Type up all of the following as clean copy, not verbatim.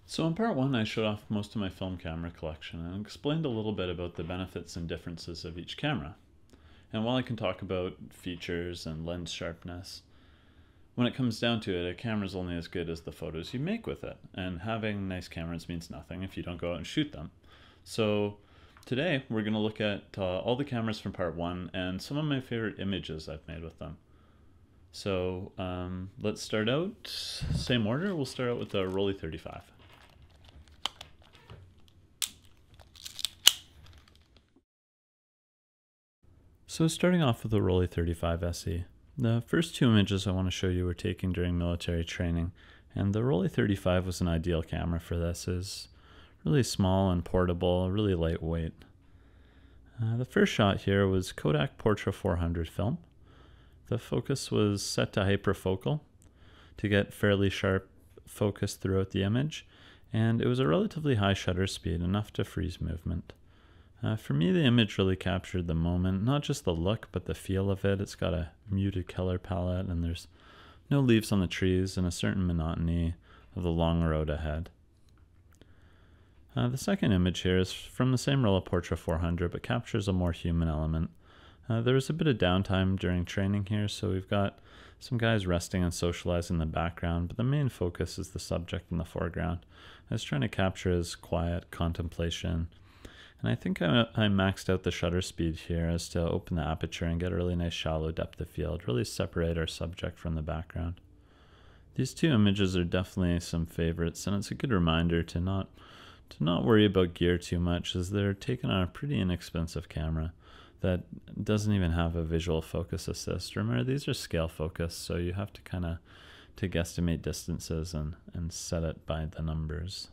So in part one, I showed off most of my film camera collection and explained a little bit about the benefits and differences of each camera. And while I can talk about features and lens sharpness, when it comes down to it, a camera's only as good as the photos you make with it. And having nice cameras means nothing if you don't go out and shoot them. So today we're going to look at all the cameras from part one and some of my favorite images I've made with them. So let's start out, same order, we'll start out with the Rollei 35. So starting off with the Rollei 35 SE, the first two images I want to show you were taken during military training, and the Rollei 35 was an ideal camera for this. It's really small and portable, really lightweight. The first shot here was Kodak Porch 400 film. The focus was set to hyperfocal to get fairly sharp focus throughout the image, and it was a relatively high shutter speed, enough to freeze movement. For me, the image really captured the moment, not just the look, but the feel of it. It's got a muted color palette, and there's no leaves on the trees, and a certain monotony of the long road ahead. The second image here is from the same Rollei Porch 400, but captures a more human element. There was a bit of downtime during training here, so we've got some guys resting and socializing in the background, but the main focus is the subject in the foreground. I was trying to capture his quiet contemplation. And I think I maxed out the shutter speed here as to open the aperture and get a really nice shallow depth of field, really separate our subject from the background. These two images are definitely some favorites, and it's a good reminder to not worry about gear too much, as they're taken on a pretty inexpensive camera that doesn't even have a visual focus assist. Remember, these are scale focus, so you have to kind of guesstimate distances and set it by the numbers.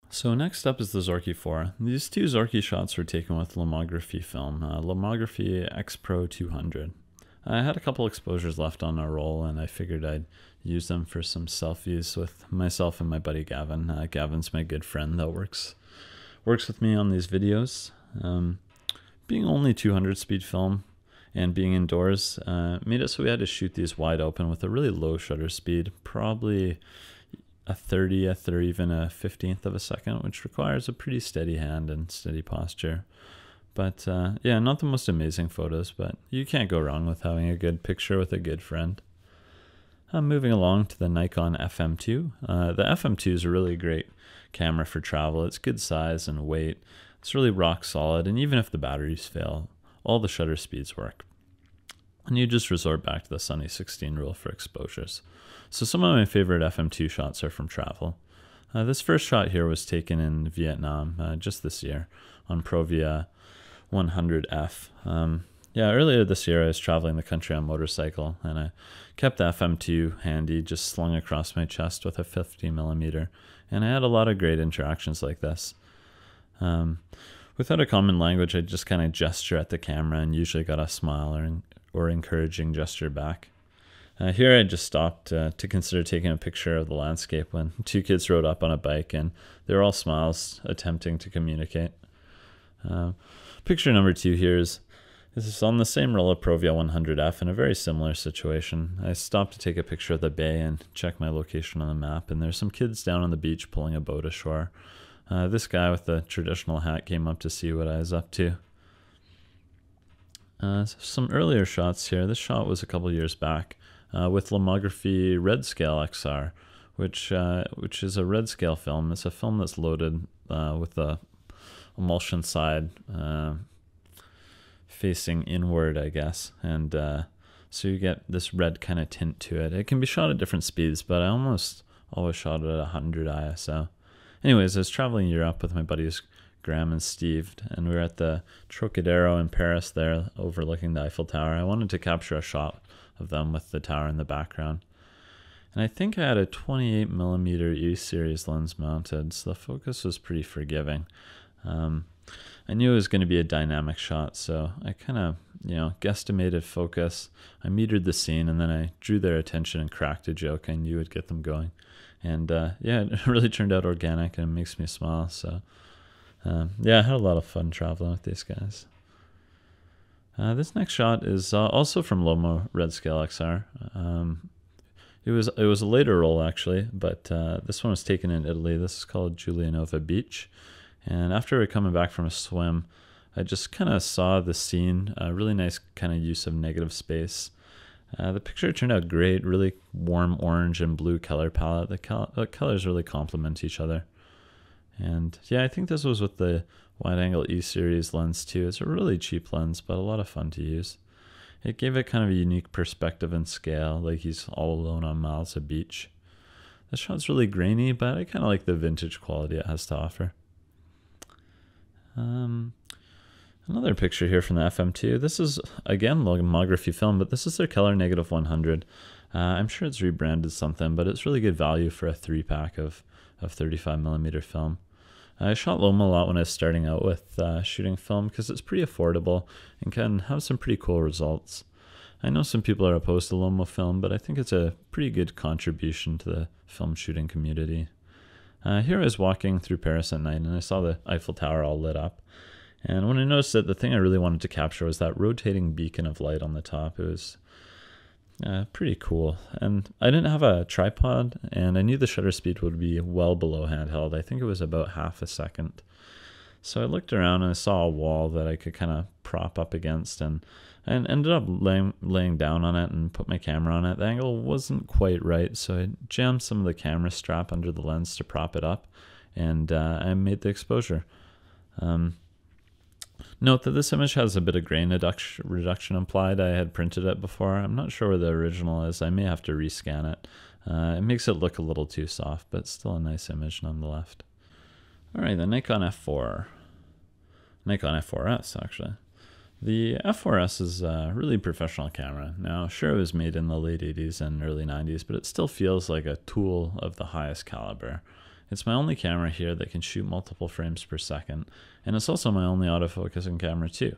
So next up is the Zorki 4. These two Zorki shots were taken with Lomography film, Lomography X Pro 200. I had a couple exposures left on our roll, and I figured I'd use them for some selfies with myself and my buddy Gavin. Gavin's my good friend that works with me on these videos. Being only 200 speed film and being indoors made it so we had to shoot these wide open with a really low shutter speed, probably a 30th or even a 15th of a second, which requires a pretty steady hand and steady posture. But yeah, not the most amazing photos, but you can't go wrong with having a good picture with a good friend. Moving along to the Nikon FM2. The FM2 is a really great camera for travel. It's good size and weight. It's really rock solid, and even if the batteries fail, all the shutter speeds work. And you just resort back to the Sunny 16 rule for exposures. So some of my favorite FM2 shots are from travel. This first shot here was taken in Vietnam just this year on Provincial 100F. Yeah, earlier this year I was traveling the country on motorcycle, and I kept the FM2 handy, just slung across my chest with a 50mm, and I had a lot of great interactions like this. Without a common language, I just kind of gesture at the camera and usually got a smile or encouraging gesture back. Here I just stopped to consider taking a picture of the landscape when two kids rode up on a bike, and they were all smiles, attempting to communicate. Picture number two here is on the same Rollei Provincial 100F in a very similar situation. I stopped to take a picture of the bay and check my location on the map, and there's some kids down on the beach pulling a boat ashore. This guy with the traditional hat came up to see what I was up to. Some earlier shots here. This shot was a couple years back with Lomography Redscale XR, which is a Redscale film. It's a film that's loaded with the emulsion side facing inward, I guess, and so you get this red kind of tint to it. It can be shot at different speeds, but I almost always shot it at 100 ISO. Anyways, I was traveling Europe with my buddies Graham and Steve, and we were at the Trocadero in Paris there, overlooking the Eiffel Tower. I wanted to capture a shot of them with the tower in the background. And I think I had a 28mm E-series lens mounted, so the focus was pretty forgiving. I knew it was going to be a dynamic shot, so I kind of, guesstimated focus. I metered the scene, and then I drew their attention and cracked a joke I knew would get them going. And yeah, it really turned out organic, and it makes me smile. So yeah, I had a lot of fun traveling with these guys. This next shot is also from Lomo Redscale XR. it was a later roll actually, but this one was taken in Italy. This is called Giulianova Beach, and after coming back from a swim, I just kind of saw the scene. A really nice kind of use of negative space. The picture turned out great. Really warm orange and blue color palette. The colors really complement each other. And yeah, I think this was with the wide-angle E series lens too. It's a really cheap lens, but a lot of fun to use. It gave it kind of a unique perspective and scale, like he's all alone on Miles of Beach. The shot's really grainy, but I kind of like the vintage quality it has to offer. Another picture here from the FM2. This is, again, Lomography film, but this is their color negative 100. I'm sure it's rebranded something, but it's really good value for a 3-pack of 35mm film. I shot Loma a lot when I was starting out with shooting film because it's pretty affordable and can have some pretty cool results. I know some people are opposed to Loma film, but I think it's a pretty good contribution to the film shooting community. Here I was walking through Paris at night and I saw the Eiffel Tower all lit up. And when I noticed that, the thing I really wanted to capture was that rotating beacon of light on the top. It was pretty cool. And I didn't have a tripod, and I knew the shutter speed would be well below handheld. I think it was about half a second. So I looked around and I saw a wall that I could kind of prop up against, and ended up laying down on it and put my camera on it. The angle wasn't quite right, so I jammed some of the camera strap under the lens to prop it up, and I made the exposure. Note that this image has a bit of grain reduction implied. I had printed it before. I'm not sure where the original is. I may have to rescan it. It makes it look a little too soft, but still a nice image nonetheless. Alright, the Nikon F4. Nikon F4s, actually. The F4s is a really professional camera. Now, sure, it was made in the late 80s and early 90s, but it still feels like a tool of the highest caliber. It's my only camera here that can shoot multiple frames per second, and it's also my only autofocusing camera too.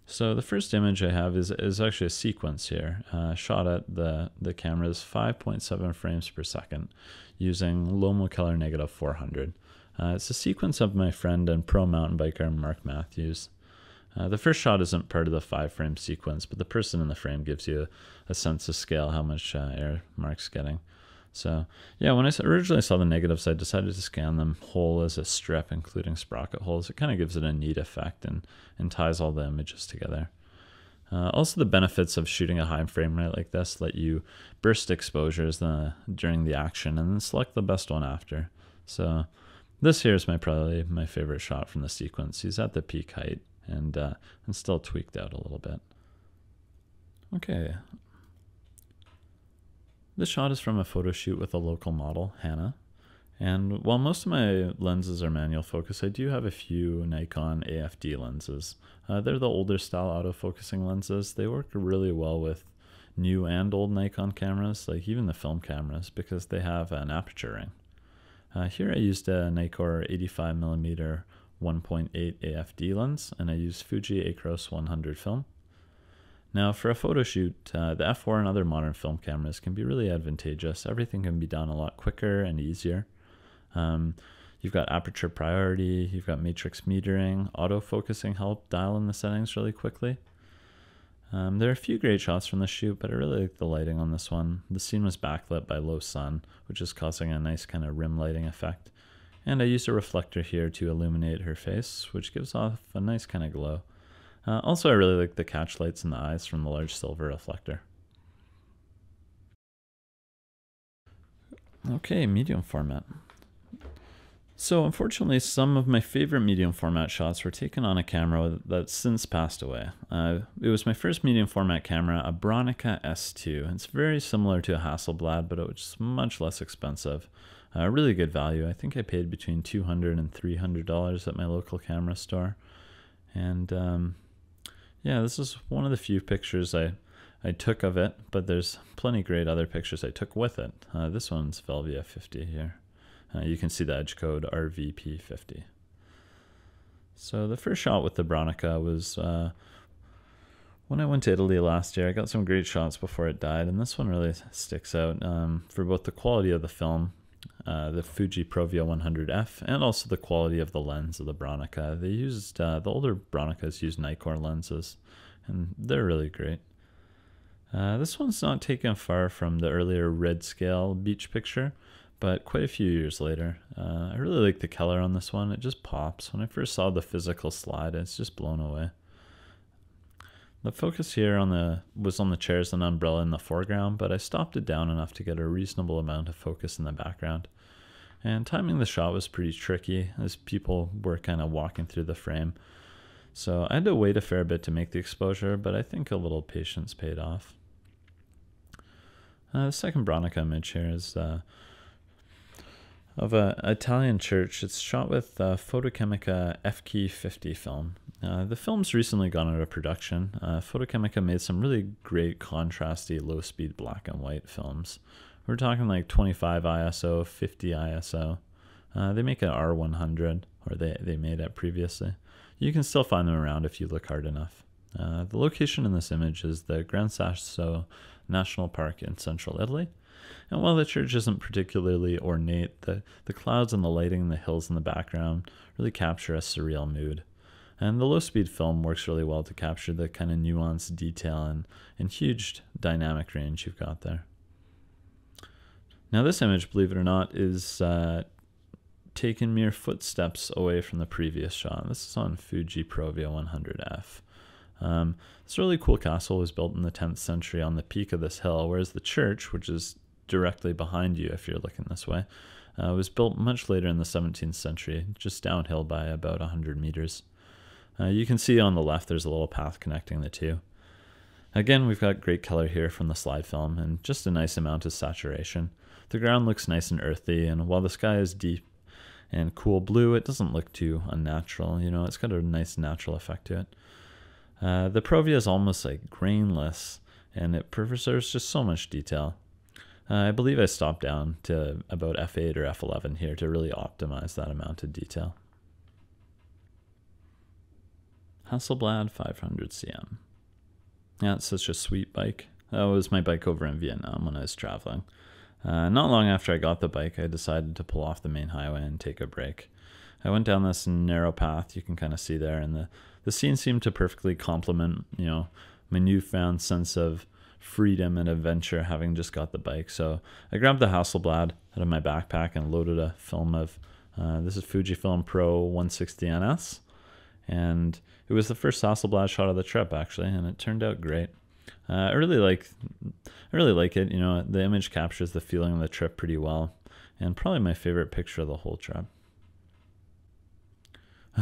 So the first image I have is actually a sequence here, shot at the camera's 5.7 frames per second using Lomo Color negative 400. It's a sequence of my friend and pro mountain biker Mark Matthews. The first shot isn't part of the 5-frame sequence, but the person in the frame gives you a sense of scale, how much air Mark's getting. So yeah, when I originally saw the negatives, I decided to scan them whole as a strip, including sprocket holes. It kind of gives it a neat effect and ties all the images together. Also, the benefits of shooting a high frame rate like this let you burst exposures during the action and then select the best one after. So this here is probably my favorite shot from the sequence. He's at the peak height and still tweaked out a little bit. Okay. This shot is from a photo shoot with a local model, Hannah. And while most of my lenses are manual focus, I do have a few Nikon AFD lenses. They're the older style autofocusing lenses. They work really well with new and old Nikon cameras, like even the film cameras, because they have an aperture ring. Here I used a Nikon 85mm 1.8 AFD lens, and I used Fuji Acros 100 film. Now, for a photo shoot, the F4 and other modern film cameras can be really advantageous. Everything can be done a lot quicker and easier. You've got aperture priority, you've got matrix metering, autofocusing help dial in the settings really quickly. There are a few great shots from the shoot, but I really like the lighting on this one. The scene was backlit by low sun, which is causing a nice kind of rim lighting effect. And I used a reflector here to illuminate her face, which gives off a nice kind of glow. Also, I really like the catch lights in the eyes from the large silver reflector. Okay, medium format. So unfortunately, some of my favorite medium format shots were taken on a camera that's since passed away. It was my first medium format camera, a Bronica S2. It's very similar to a Hasselblad, but it was much less expensive. Really good value. I think I paid between $200 and $300 at my local camera store. And yeah, this is one of the few pictures I took of it, but there's plenty great other pictures I took with it. This one's Velvia 50 here. You can see the edge code RVP50. So the first shot with the Bronica was when I went to Italy last year. I got some great shots before it died, and this one really sticks out for both the quality of the film, the Fuji Velvia 100F, and also the quality of the lens of the Bronica. They used, the older Bronicas used Nikkor lenses, and they're really great. This one's not taken far from the earlier Redscale beach picture, but quite a few years later. I really like the color on this one. It just pops. When I first saw the physical slide, it's just blown away. The focus here was on the chairs and umbrella in the foreground, but I stopped it down enough to get a reasonable amount of focus in the background. And timing the shot was pretty tricky as people were kind of walking through the frame. So I had to wait a fair bit to make the exposure, but I think a little patience paid off. The second Bronica image here is of an Italian church. It's shot with Fotokemica F4 film. The film's recently gone out of production. Fotokemica made some really great contrasty low-speed black and white films. We're talking like 25 ISO, 50 ISO. They make an R100, or they made it previously. You can still find them around if you look hard enough. The location in this image is the Gran Sasso National Park in central Italy. And while the church isn't particularly ornate, the clouds and the lighting and the hills in the background really capture a surreal mood. And the low-speed film works really well to capture the kind of nuanced detail and huge dynamic range you've got there. Now this image, believe it or not, is taken mere footsteps away from the previous shot. This is on Fuji Velvia 100F. This really cool castle was built in the 10th century on the peak of this hill, whereas the church, which is directly behind you if you're looking this way, was built much later in the 17th century, just downhill by about 100 meters. You can see on the left there's a little path connecting the two. Again, we've got great color here from the slide film and just a nice amount of saturation. The ground looks nice and earthy, and while the sky is deep and cool blue, it doesn't look too unnatural. You know, it's got a nice natural effect to it. The Provia is almost like grainless, and it preserves just so much detail. I believe I stopped down to about F8 or F11 here to really optimize that amount of detail. Hasselblad 500 cm. Yeah, it's such a sweet bike. That was my bike over in Vietnam when I was traveling. Not long after I got the bike, I decided to pull off the main highway and take a break. I went down this narrow path you can kind of see there, and the scene seemed to perfectly complement, you know, my newfound sense of freedom and adventure having just got the bike. So I grabbed the Hasselblad out of my backpack and loaded a film of, this is Fujifilm Pro 160 NS, and it was the first Hasselblad shot of the trip actually, and it turned out great. I really like it. You know, the image captures the feeling of the trip pretty well, and probably my favorite picture of the whole trip.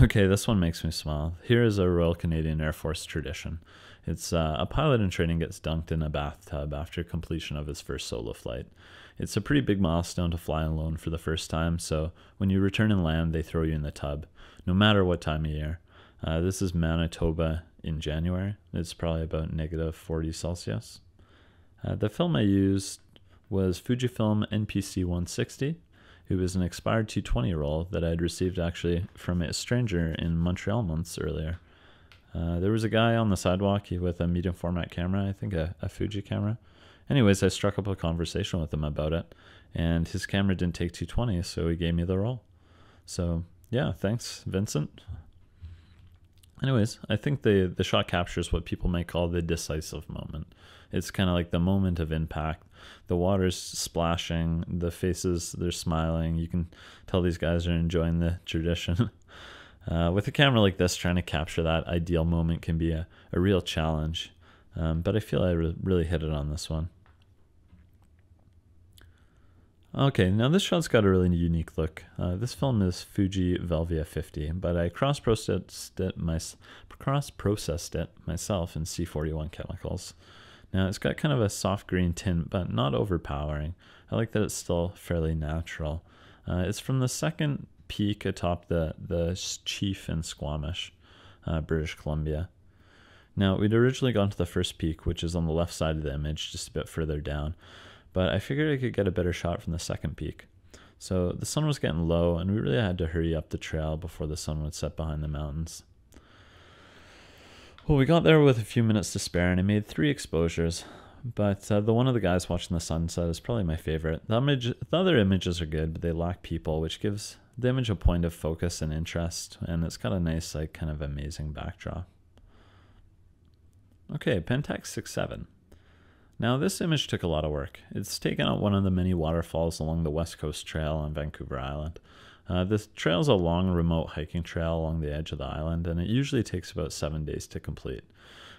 Okay, this one makes me smile. Here is a Royal Canadian Air Force tradition. It's a pilot in training gets dunked in a bathtub after completion of his first solo flight. It's a pretty big milestone to fly alone for the first time, so when you return and land, they throw you in the tub, no matter what time of year. This is Manitoba in January. It's probably about -40 Celsius. The film I used was Fujifilm NPC 160. It was an expired 220 roll that I had received actually from a stranger in Montreal months earlier. There was a guy on the sidewalk with a medium format camera, I think a Fuji camera. Anyways, I struck up a conversation with him about it, and his camera didn't take 220, so he gave me the roll. So yeah, thanks, Vincent. Anyways, I think the shot captures what people might call the decisive moment. It's kind of like the moment of impact. The water's splashing, the faces, they're smiling. You can tell these guys are enjoying the tradition. With a camera like this, trying to capture that ideal moment can be a real challenge. But I feel I really hit it on this one. Okay, now this shot's got a really unique look. This film is Fuji Velvia 50, but I cross-processed it myself in C41 chemicals. Now it's got kind of a soft green tint, but not overpowering. I like that it's still fairly natural. It's from the second peak atop the Chief in Squamish, British Columbia. Now we'd originally gone to the first peak, which is on the left side of the image, just a bit further down. But I figured I could get a better shot from the second peak. So the sun was getting low, and we really had to hurry up the trail before the sun would set behind the mountains. Well, we got there with a few minutes to spare, and I made 3 exposures. But the one of the guys watching the sunset is probably my favorite. The other images are good, but they lack people, which gives the image a point of focus and interest, and it's got a nice, like, kind of amazing backdrop. Okay, Pentax 6.7. Now this image took a lot of work. It's taken out one of the many waterfalls along the West Coast Trail on Vancouver Island. This trail is a long remote hiking trail along the edge of the island, and it usually takes about 7 days to complete.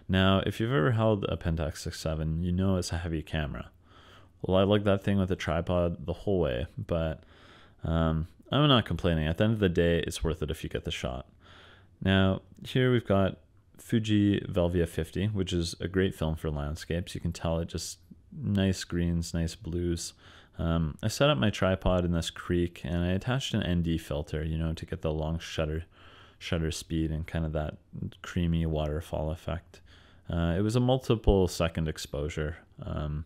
Now, if you've ever held a Pentax 6.7, you know it's a heavy camera. Well, I lugged that thing with a tripod the whole way, but I'm not complaining. At the end of the day, it's worth it if you get the shot. Now, here we've got Fuji Velvia 50, which is a great film for landscapes. You can tell it just nice greens, nice blues. I set up my tripod in this creek, and I attached an ND filter, to get the long shutter speed and kind of that creamy waterfall effect. It was a multiple second exposure, and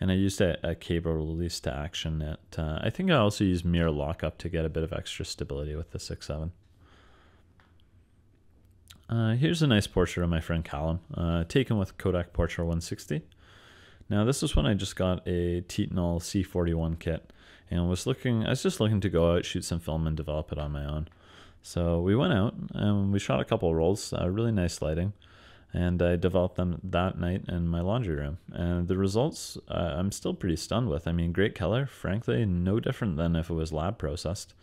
I used a cable release to action it. I think I also used mirror lockup to get a bit of extra stability with the 6.7. Here's a nice portrait of my friend Callum, taken with Kodak Porch 160. Now this is when I just got a Titanol C41 kit, and I was just looking to go out, shoot some film, and develop it on my own. So we went out and we shot a couple of rolls, really nice lighting, and I developed them that night in my laundry room. And the results I'm still pretty stunned with. I mean, great color, frankly, no different than if it was lab processed.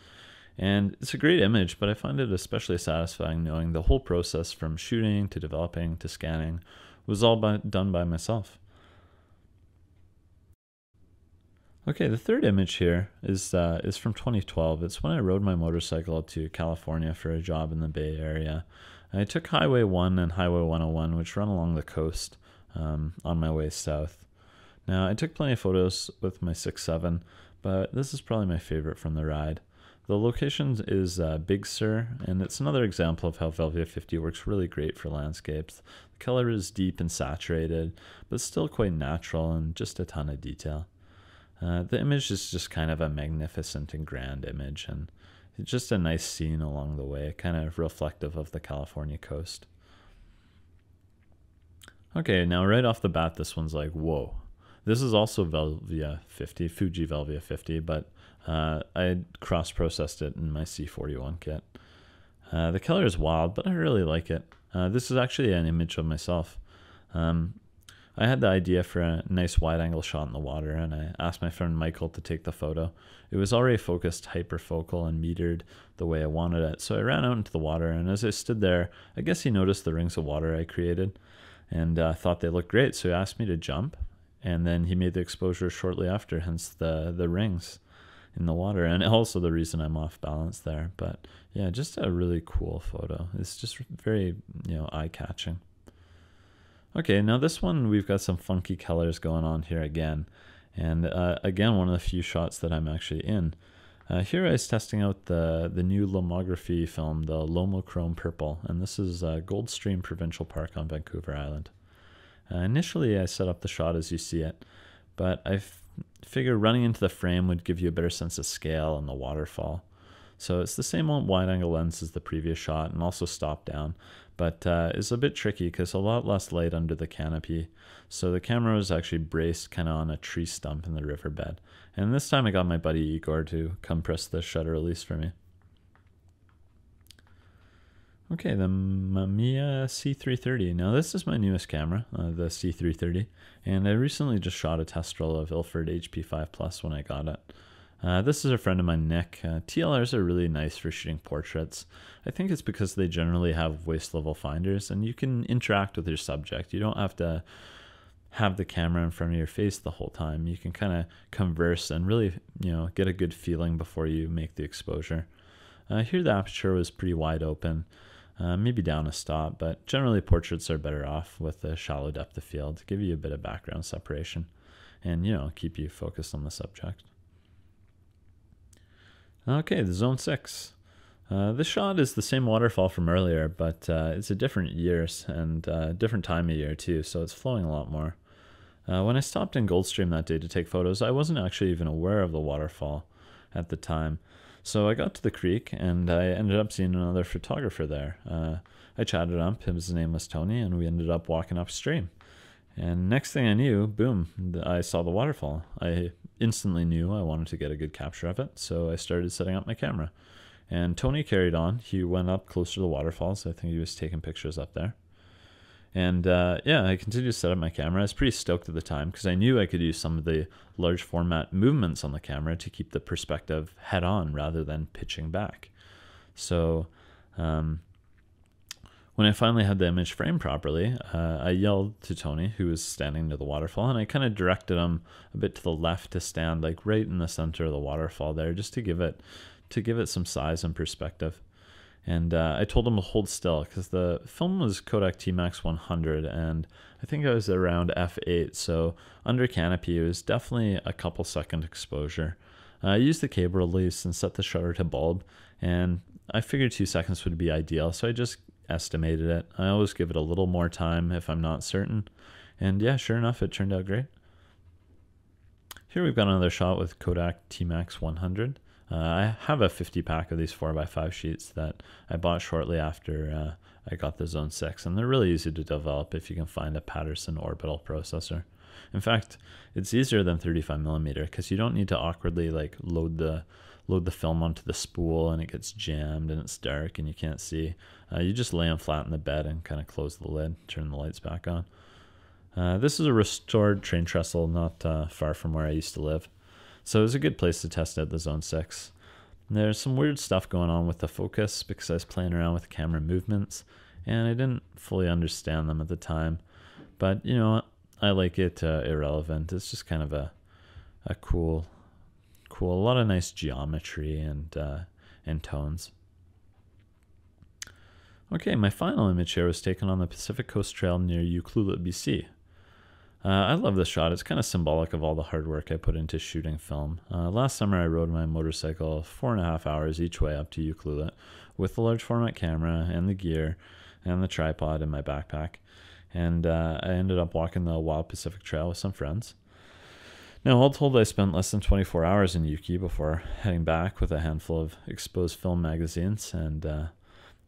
And it's a great image, but I find it especially satisfying knowing the whole process from shooting to developing to scanning was all done by myself. Okay, the third image here is from 2012. It's when I rode my motorcycle to California for a job in the Bay Area. I took Highway 1 and Highway 101, which run along the coast on my way south. Now, I took plenty of photos with my 6.7, but this is probably my favorite from the ride. The location is Big Sur, and it's another example of how Velvia 50 works really great for landscapes. The color is deep and saturated, but still quite natural and just a ton of detail. The image is just kind of a magnificent and grand image, and it's just a nice scene along the way, kind of reflective of the California coast. Okay, now right off the bat, this one's like, whoa. This is also Velvia 50, Fuji Velvia 50, but I cross-processed it in my C41 kit. The color is wild, but I really like it. This is actually an image of myself. I had the idea for a nice wide-angle shot in the water, and I asked my friend Michael to take the photo. It was already focused hyperfocal and metered the way I wanted it, so I ran out into the water, and as I stood there, I guess he noticed the rings of water I created and thought they looked great, so he asked me to jump, and then he made the exposure shortly after, hence the rings in the water, and also the reason I'm off balance there. But yeah, just a really cool photo. It's just very, eye-catching. Okay, now this one, we've got some funky colors going on here again. And again, one of the few shots that I'm actually in. Here I was testing out the new Lomography film, the Lomochrome Purple. And this is Goldstream Provincial Park on Vancouver Island. Initially, I set up the shot as you see it. But I figured running into the frame would give you a better sense of scale and the waterfall. So it's the same wide-angle lens as the previous shot, and also stop down, but it's a bit tricky because a lot less light under the canopy. So the camera was actually braced kind of on a tree stump in the riverbed. And this time I got my buddy Igor to come press the shutter release for me. Okay, the Mamiya C330. Now this is my newest camera, the C330, and I recently just shot a test roll of Ilford HP5 Plus when I got it. This is a friend of mine, Nick. TLRs are really nice for shooting portraits. I think it's because they generally have waist level finders and you can interact with your subject. You don't have to have the camera in front of your face the whole time. You can kind of converse and really, get a good feeling before you make the exposure. Here the aperture was pretty wide open, maybe down a stop, but generally portraits are better off with a shallow depth of field to give you a bit of background separation and, keep you focused on the subject. Okay, the Zone 6. This shot is the same waterfall from earlier, but it's a different years and different time of year too, so it's flowing a lot more. When I stopped in Goldstream that day to take photos, I wasn't actually even aware of the waterfall at the time. So I got to the creek and I ended up seeing another photographer there. I chatted up, his name was Tony, and we ended up walking upstream. And next thing I knew, boom, I saw the waterfall. I instantly knew I wanted to get a good capture of it, so I started setting up my camera. And Tony carried on. He went up closer to the waterfalls. I think he was taking pictures up there. And yeah, I continued to set up my camera. I was pretty stoked at the time because I knew I could use some of the large format movements on the camera to keep the perspective head on rather than pitching back. So when I finally had the image framed properly, I yelled to Tony, who was standing near the waterfall, and I kind of directed him a bit to the left to stand like right in the center of the waterfall there, just to give it some size and perspective. And I told him to hold still because the film was Kodak T-Max 100, and I think I was around f8, so under canopy it was definitely a couple second exposure. I used the cable release and set the shutter to bulb, and I figured 2 seconds would be ideal, so I just estimated it. I always give it a little more time if I'm not certain. And yeah, sure enough, it turned out great. Here we've got another shot with Kodak T-Max 100. I have a 50 pack of these 4x5 sheets that I bought shortly after I got the Zone 6, and they're really easy to develop if you can find a Paterson Orbital processor. In fact, it's easier than 35mm because you don't need to awkwardly like load the film onto the spool and it gets jammed and it's dark and you can't see. You just lay them flat in the bed and kind of close the lid, turn the lights back on. This is a restored train trestle not far from where I used to live. So it was a good place to test out the Zone 6. There's some weird stuff going on with the focus because I was playing around with camera movements and I didn't fully understand them at the time. But you know, I like it irrelevant. It's just kind of a cool, a lot of nice geometry and tones. Okay, my final image here was taken on the Pacific Coast Trail near Ucluelet, BC. I love this shot. It's kind of symbolic of all the hard work I put into shooting film. Last summer I rode my motorcycle 4.5 hours each way up to Ucluelet with the large format camera and the gear and the tripod in my backpack. And I ended up walking the Wild Pacific Trail with some friends. Now, all told, I spent less than 24 hours in Yuki before heading back with a handful of exposed film magazines. And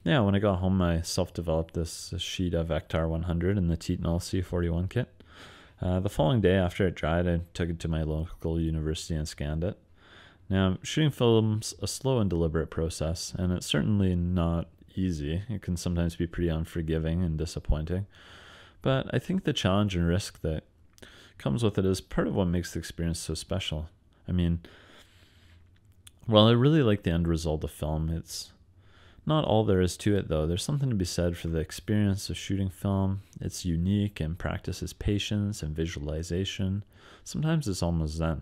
yeah, when I got home, I self-developed this sheet of Ektar 100 in the Tietnal C41 kit. The following day after it dried, I took it to my local university and scanned it. Now, shooting film's a slow and deliberate process, and it's certainly not easy. It can sometimes be pretty unforgiving and disappointing. But I think the challenge and risk that comes with it is part of what makes the experience so special. I mean, while I really like the end result of film, it's not all there is to it, though. There's something to be said for the experience of shooting film. It's unique and practices patience and visualization. Sometimes it's almost zen.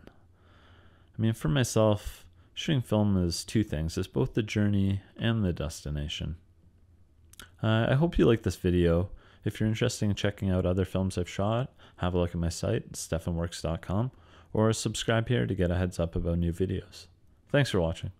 I mean, for myself, shooting film is two things. It's both the journey and the destination. I hope you like this video. If you're interested in checking out other films I've shot, have a look at my site, stefanworks.com, or subscribe here to get a heads up about new videos. Thanks for watching.